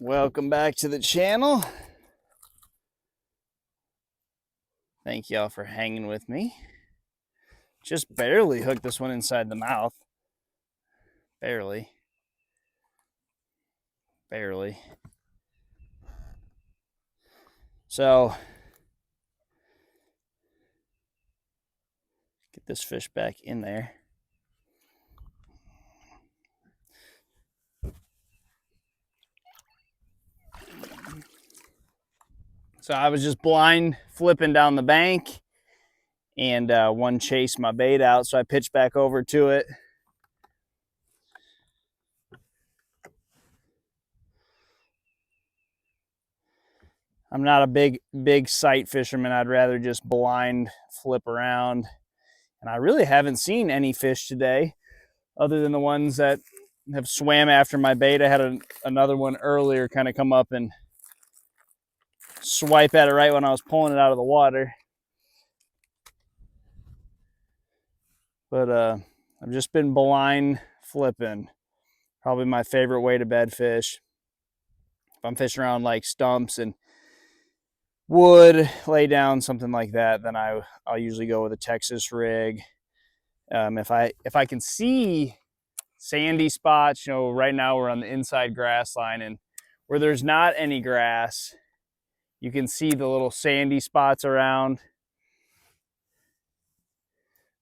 Welcome back to the channel. Thank y'all for hanging with me. Just barely hooked this one inside the mouth. Barely. So, get this fish back in there. So I was just blind flipping down the bank, and one chased my bait out, so I pitched back over to it. I'm not a big sight fisherman. I'd rather just blind flip around. And I really haven't seen any fish today other than the ones that have swam after my bait. I had another one earlier kind of come up and swipe at it right when I was pulling it out of the water. But I've just been blind flipping. Probably my favorite way to bed fish. If I'm fishing around like stumps and wood, lay down, something like that, then I'll usually go with a Texas rig. If I can see sandy spots, right now we're on the inside grass line, and where there's not any grass, you can see the little sandy spots around.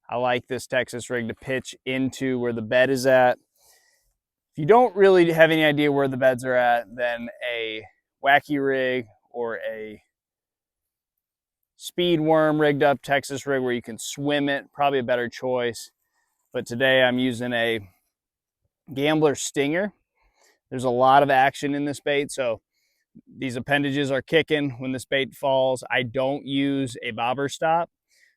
I like this Texas rig to pitch into where the bed is at. If you don't really have any idea where the beds are at, then a wacky rig or a speed worm rigged up Texas rig where you can swim it, probably a better choice. But today I'm using a Gambler Stinger. There's a lot of action in this bait, so these appendages are kicking when this bait falls. I don't use a bobber stop,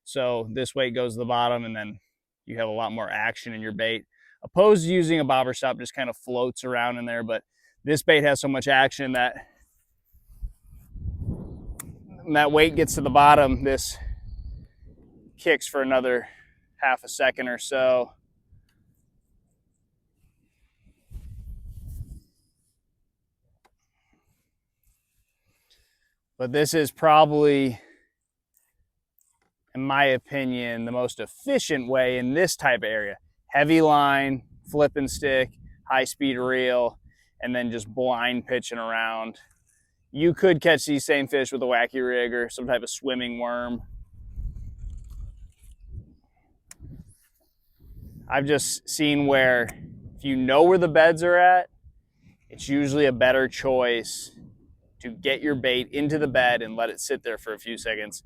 so this weight goes to the bottom and then you have a lot more action in your bait. Opposed to using a bobber stop, just kind of floats around in there, but this bait has so much action that when that weight gets to the bottom, this kicks for another half a second or so. But this is probably, in my opinion, the most efficient way in this type of area. Heavy line, flip and stick, high speed reel, and then just blind pitching around. You could catch these same fish with a wacky rig or some type of swimming worm. I've just seen where if you know where the beds are at, it's usually a better choice to get your bait into the bed and let it sit there for a few seconds.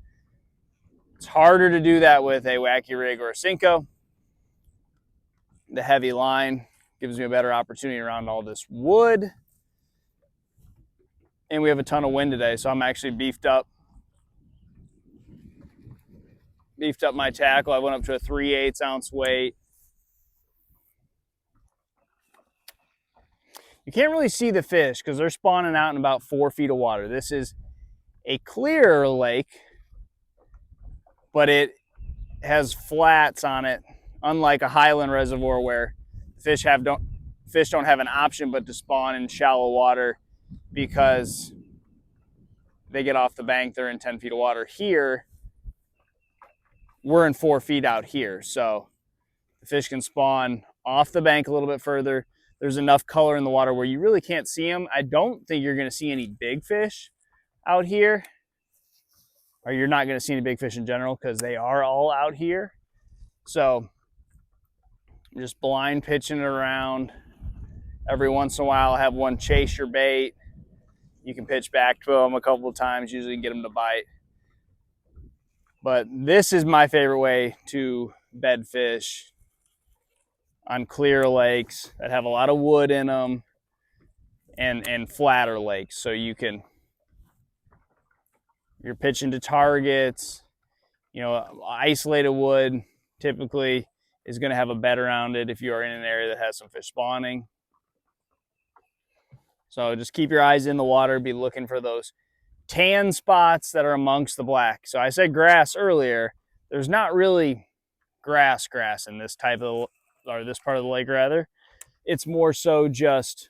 It's harder to do that with a wacky rig or a Senko. The heavy line gives me a better opportunity around all this wood. And we have a ton of wind today, so I'm actually beefed up my tackle. I went up to a 3/8 ounce weight. You can't really see the fish because they're spawning out in about 4 feet of water. This is a clear lake, but it has flats on it, unlike a highland reservoir where fish don't have an option but to spawn in shallow water because they get off the bank, they're in 10 feet of water. Here, we're in 4 feet out here, so the fish can spawn off the bank a little bit further. There's enough color in the water where you really can't see them. I don't think you're going to see any big fish out here, or you're not going to see any big fish in general because they are all out here. So I'm just blind pitching it around. Every once in a while, I'll have one chase your bait. You can pitch back to them a couple of times, usually get them to bite. But this is my favorite way to bed fish on clear lakes that have a lot of wood in them and flatter lakes. So you're pitching to targets, isolated wood typically is going to have a bed around it if you are in an area that has some fish spawning. So just keep your eyes in the water, be looking for those tan spots that are amongst the black. So I said grass earlier. There's not really grass in this type of, or this part of the lake rather. It's more so just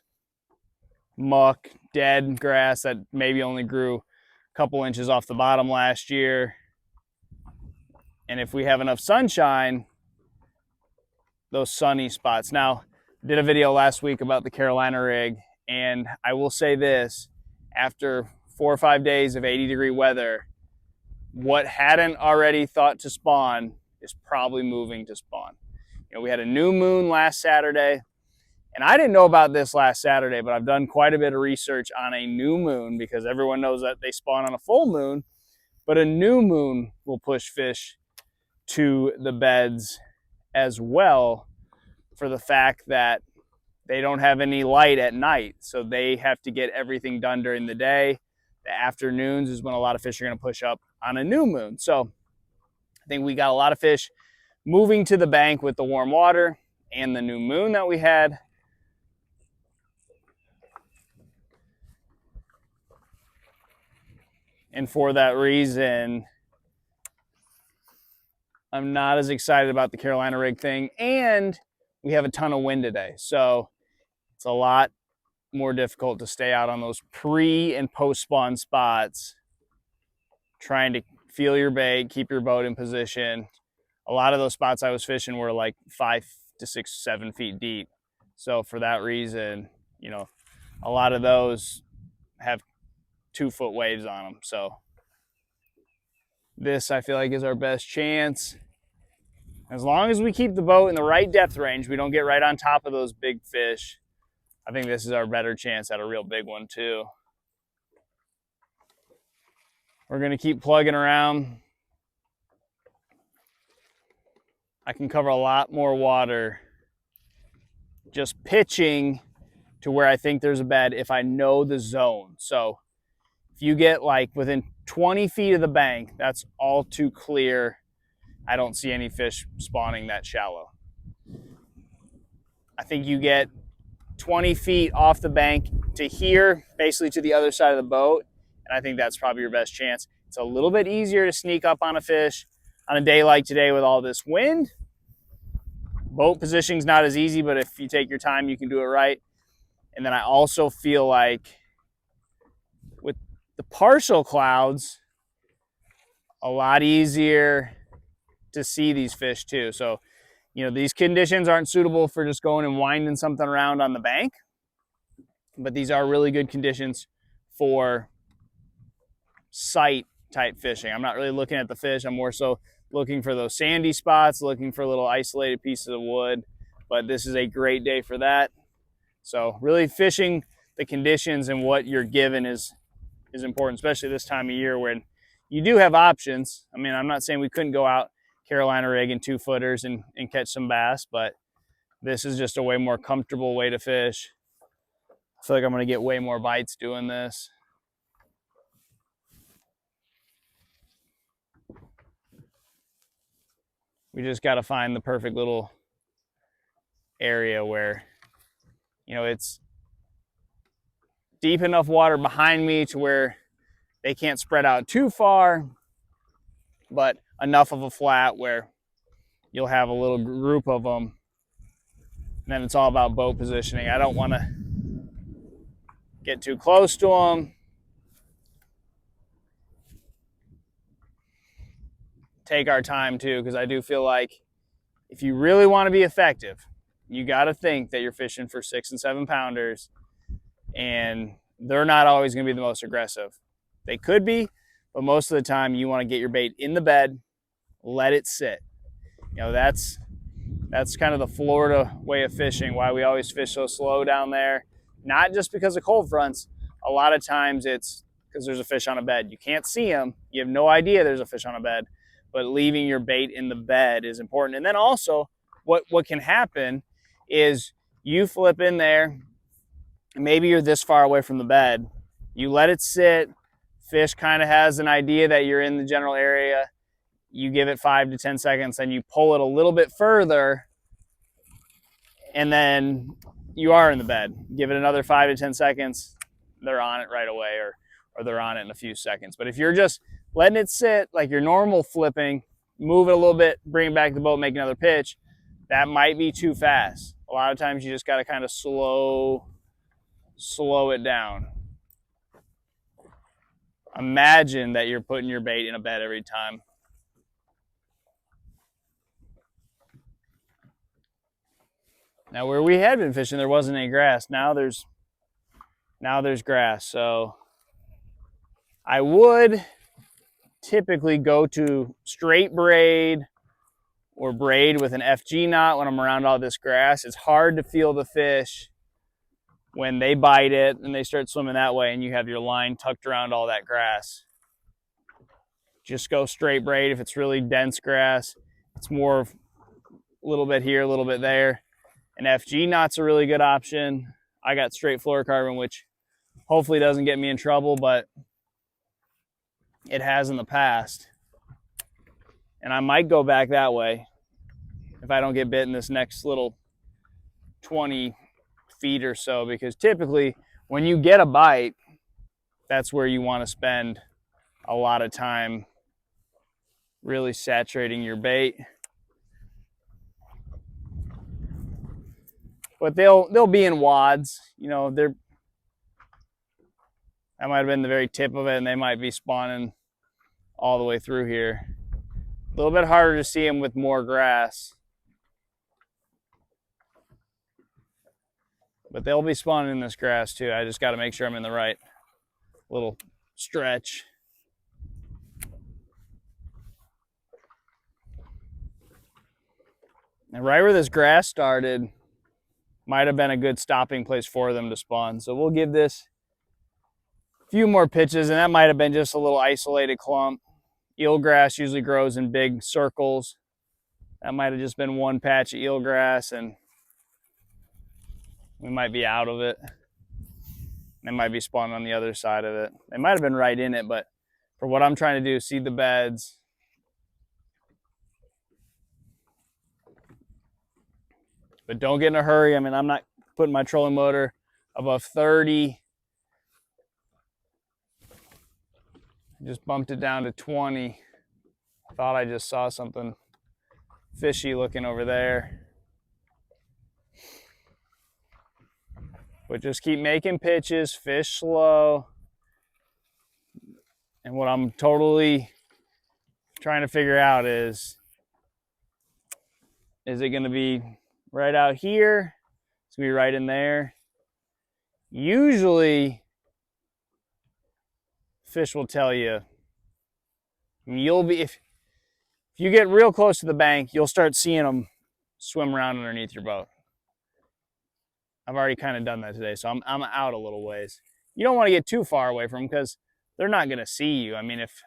muck, dead grass that maybe only grew a couple inches off the bottom last year. And if we have enough sunshine, those sunny spots. Now, I did a video last week about the Carolina rig, and I will say this, after 4 or 5 days of 80-degree weather, what hadn't already thought to spawn is probably moving to spawn. You know, we had a new moon last Saturday, and I didn't know about this last Saturday, but I've done quite a bit of research on a new moon because everyone knows that they spawn on a full moon, but a new moon will push fish to the beds as well, for the fact that they don't have any light at night. So they have to get everything done during the day. The afternoons is when a lot of fish are going to push up on a new moon. So I think we got a lot of fish moving to the bank with the warm water and the new moon that we had. And for that reason, I'm not as excited about the Carolina rig thing. And we have a ton of wind today. So it's a lot more difficult to stay out on those pre and post spawn spots, trying to feel your bait, keep your boat in position. A lot of those spots I was fishing were like 5 to 6, 7 feet deep. So for that reason, you know, a lot of those have 2-foot waves on them. So this, I feel like, is our best chance. As long as we keep the boat in the right depth range, we don't get right on top of those big fish, I think this is our better chance at a real big one too. We're going to keep plugging around. I can cover a lot more water just pitching to where I think there's a bed if I know the zone. So if you get like within 20 feet of the bank, that's all too clear. I don't see any fish spawning that shallow. I think you get 20 feet off the bank to here, basically to the other side of the boat, and I think that's probably your best chance. It's a little bit easier to sneak up on a fish on a day like today with all this wind. Boat positioning's not as easy, but if you take your time, you can do it right. And then I also feel like with the partial clouds, a lot easier to see these fish too. So, you know, these conditions aren't suitable for just going and winding something around on the bank, but these are really good conditions for sight type fishing. I'm not really looking at the fish. I'm more so looking for those sandy spots, looking for little isolated pieces of wood, but this is a great day for that. So really fishing the conditions and what you're given is important, especially this time of year when you do have options. I mean, I'm not saying we couldn't go out Carolina rig and 2-footers and catch some bass, but this is just a way more comfortable way to fish. I feel like I'm going to get way more bites doing this. We just got to find the perfect little area where, you know, it's deep enough water behind me to where they can't spread out too far, but enough of a flat where you'll have a little group of them. And then it's all about boat positioning. I don't want to get too close to them. Take our time too, because I do feel like if you really want to be effective, you got to think that you're fishing for 6 and 7 pounders, and they're not always going to be the most aggressive. They could be, but most of the time you want to get your bait in the bed, let it sit. You know, that's kind of the Florida way of fishing, why we always fish so slow down there. Not just because of cold fronts. A lot of times it's because there's a fish on a bed. You can't see them. You have no idea there's a fish on a bed, but leaving your bait in the bed is important. And then also what can happen is you flip in there, maybe you're this far away from the bed, you let it sit, fish kind of has an idea that you're in the general area, you give it 5 to 10 seconds, and you pull it a little bit further, and then you are in the bed. Give it another 5 to 10 seconds, they're on it right away, or they're on it in a few seconds. But if you're just letting it sit like your normal flipping, move it a little bit, bring it back to the boat, make another pitch, that might be too fast. A lot of times you just got to kind of slow slow it down. Imagine that you're putting your bait in a bed every time. Now where we had been fishing, there wasn't any grass. Now there's grass. So I would typically go to straight braid or braid with an FG knot when I'm around all this grass. It's hard to feel the fish when they bite it and they start swimming that way and you have your line tucked around all that grass. Just go straight braid if it's really dense grass. It's more a little bit here, a little bit there. An FG knot's a really good option. I got straight fluorocarbon, which hopefully doesn't get me in trouble, but it has in the past. And I might go back that way if I don't get bit in this next little 20 feet or so, because typically when you get a bite, that's where you want to spend a lot of time really saturating your bait. But they'll be in wads, you know, that might have been the very tip of it, and they might be spawning all the way through here. A little bit harder to see them with more grass. But they'll be spawning in this grass too. I just got to make sure I'm in the right little stretch. And right where this grass started might have been a good stopping place for them to spawn. So we'll give this a few more pitches, and that might have been just a little isolated clump. Eelgrass usually grows in big circles. That might have just been one patch of eelgrass, and we might be out of it. They might be spawning on the other side of it. They might have been right in it, but for what I'm trying to do, seed the beds. But don't get in a hurry. I mean, I'm not putting my trolling motor above 30. I just bumped it down to 20. I thought I just saw something fishy looking over there. But just keep making pitches, fish slow. And what I'm totally trying to figure out is it going to be right out here? It's going to be right in there. Usually, fish will tell you. I mean, you'll be, if you get real close to the bank, you'll start seeing them swim around underneath your boat. I've already kind of done that today, so I'm out a little ways. You don't want to get too far away from them because they're not going to see you. I mean, if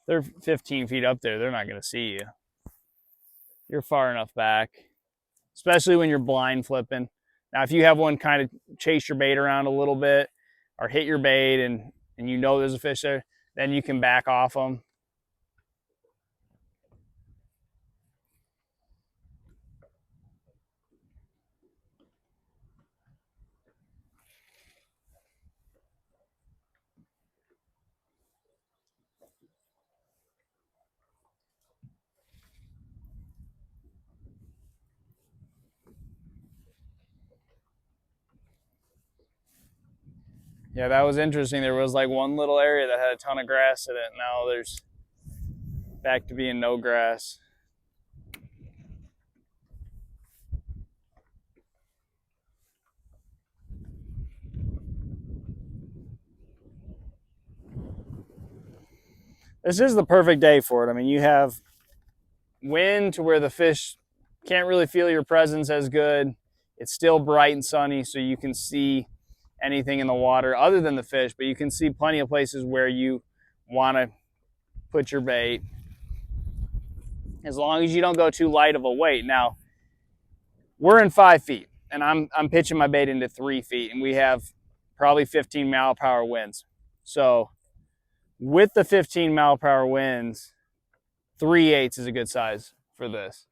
they're 15 feet up there, they're not going to see you. You're far enough back, especially when you're blind flipping. Now, if you have one kind of chase your bait around a little bit or hit your bait and you know there's a fish there, then you can back off them. Yeah, that was interesting. There was like one little area that had a ton of grass in it. Now there's back to being no grass. This is the perfect day for it. I mean, you have wind to where the fish can't really feel your presence as good. It's still bright and sunny, so you can see anything in the water other than the fish, but you can see plenty of places where you want to put your bait, as long as you don't go too light of a weight. Now, we're in 5 feet, and I'm pitching my bait into 3 feet, and we have probably 15 mile per hour winds. So with the 15 mile per hour winds, 3/8 is a good size for this.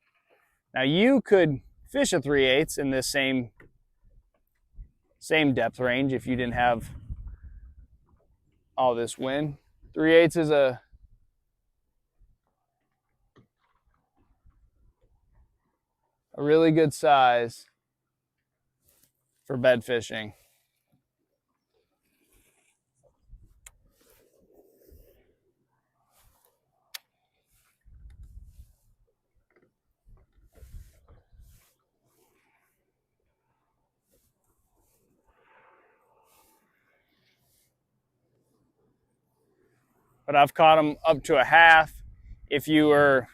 Now you could fish a 3/8 in this same depth range if you didn't have all this wind. 3/8 is a really good size for bed fishing. but I've caught them up to a half. If you were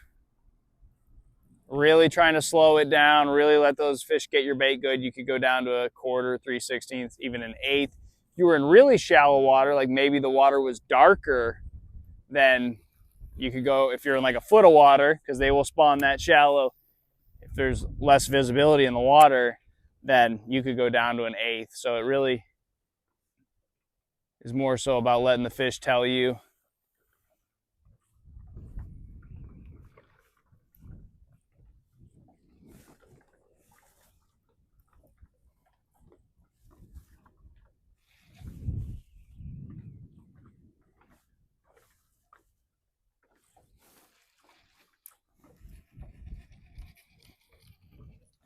really trying to slow it down, really let those fish get your bait good, you could go down to a quarter, 3/16, even an eighth. If you were in really shallow water, like maybe the water was darker, then you could go, if you're in like a foot of water, because they will spawn that shallow. If there's less visibility in the water, then you could go down to an eighth. So it really is more so about letting the fish tell you.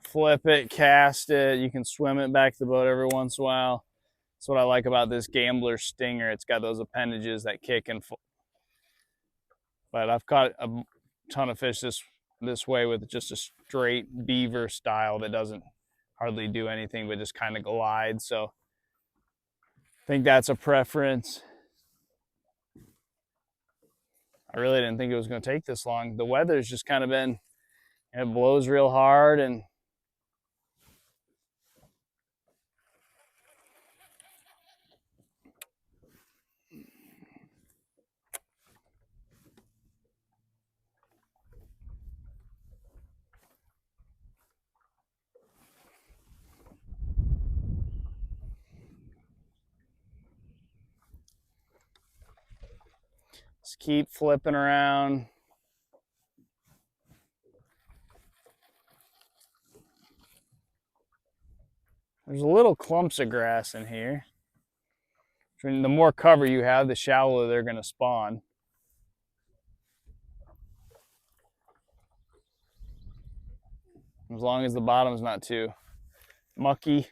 Flip it, cast it. You can swim it back to the boat every once in a while. That's what I like about this Gambler Stinger. It's got those appendages that kick and. But I've caught a ton of fish this way with just a straight beaver style that doesn't hardly do anything but just kind of glide. So I think that's a preference. I really didn't think it was going to take this long. The weather's just kind of been, it blows real hard and just keep flipping around. There's a little clumps of grass in here. The more cover you have, the shallower they're going to spawn. As long as the bottom's not too mucky.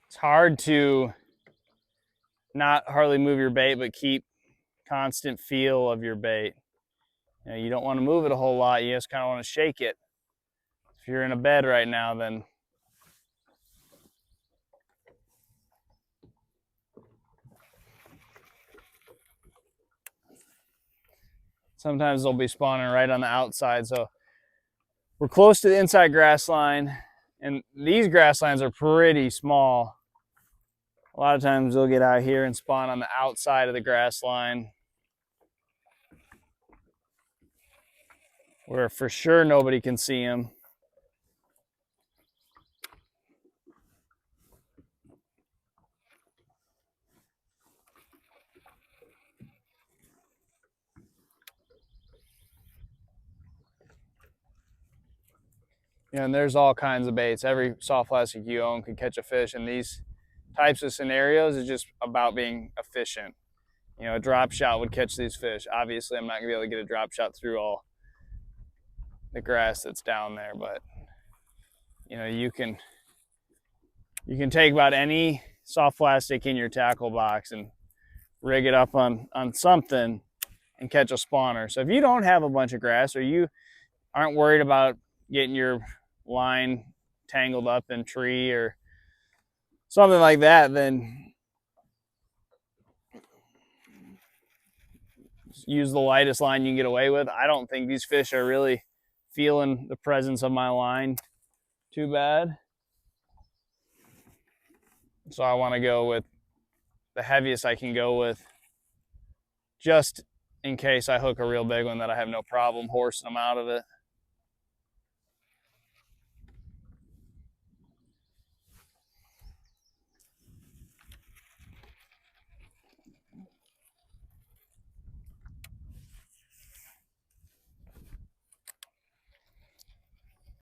It's hard to not hardly move your bait, but keep constant feel of your bait. You don't want to move it a whole lot. You just kind of want to shake it. If you're in a bed right now, then sometimes they'll be spawning right on the outside. So we're close to the inside grass line, and these grass lines are pretty small. A lot of times they'll get out here and spawn on the outside of the grass line, where for sure nobody can see them. And there's all kinds of baits. Every soft plastic you own can catch a fish, and these types of scenarios is just about being efficient. A drop shot would catch these fish. Obviously, I'm not gonna be able to get a drop shot through all the grass that's down there, but you can take about any soft plastic in your tackle box and rig it up on something and catch a spawner. So if you don't have a bunch of grass, or you aren't worried about getting your line tangled up in a tree or something like that, then use the lightest line you can get away with. I don't think these fish are really feeling the presence of my line too bad. So I want to go with the heaviest I can go with, just in case I hook a real big one that I have no problem horsing them out of it.